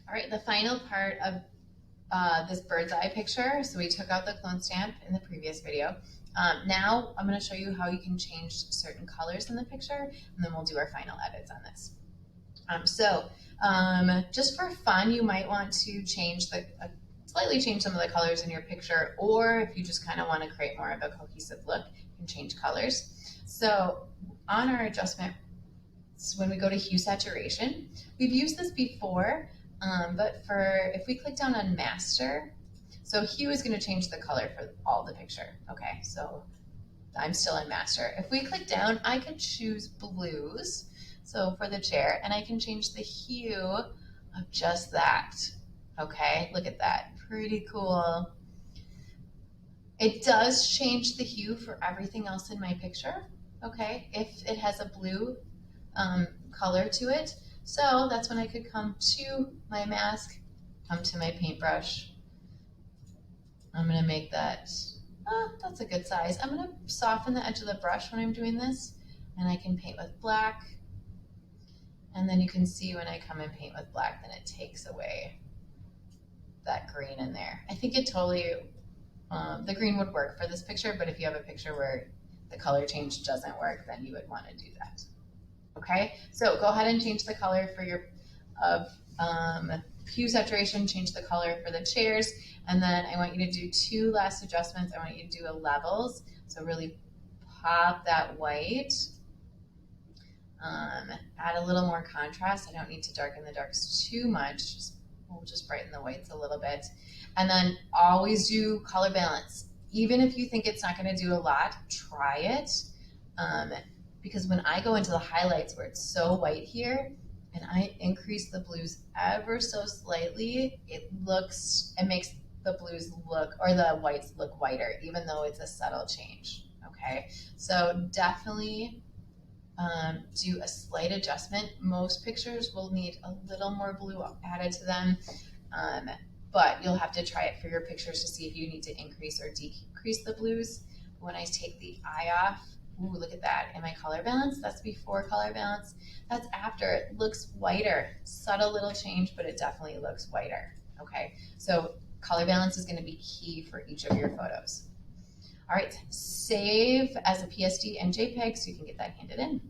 All right, the final part of this bird's eye picture. So we took out the clone stamp in the previous video. Now I'm going to show you how you can change certain colors in the picture, and then we'll do our final edits on this. Just for fun, you might want to slightly change some of the colors in your picture, or if you just kind of want to create more of a cohesive look, you can change colors. So on our adjustment, when we go to hue saturation, we've used this before, but if we click down on master, so hue is going to change the color for all the picture. Okay, so I'm still in master. If we click down, I could choose blues, so for the chair, and I can change the hue of just that. Okay, look at that, pretty cool. It does change the hue for everything else in my picture, okay, if it has a blue color to it. So that's when I could come to my mask, come to my paintbrush. I'm going to make that, that's a good size. I'm going to soften the edge of the brush when I'm doing this, and I can paint with black. And then you can see when I come and paint with black, then it takes away that green in there. I think it totally, the green would work for this picture, but if you have a picture where the color change doesn't work, then you would want to do that. Okay, so go ahead and change the color for your hue saturation, change the color for the chairs, and then I want you to do two last adjustments. I want you to do a levels, so really pop that white, add a little more contrast. I don't need to darken the darks too much, we'll just brighten the whites a little bit, and then always do color balance. Even if you think it's not going to do a lot, try it. Because when I go into the highlights where it's so white here, and I increase the blues ever so slightly, it makes the blues look, or the whites look whiter, even though it's a subtle change, okay? So definitely do a slight adjustment. Most pictures will need a little more blue added to them, but you'll have to try it for your pictures to see if you need to increase or decrease the blues. When I take the eye off, ooh, look at that. In my color balance, that's before color balance. That's after. It looks whiter. Subtle little change, but it definitely looks whiter. Okay, so color balance is going to be key for each of your photos. All right, save as a PSD and JPEG so you can get that handed in.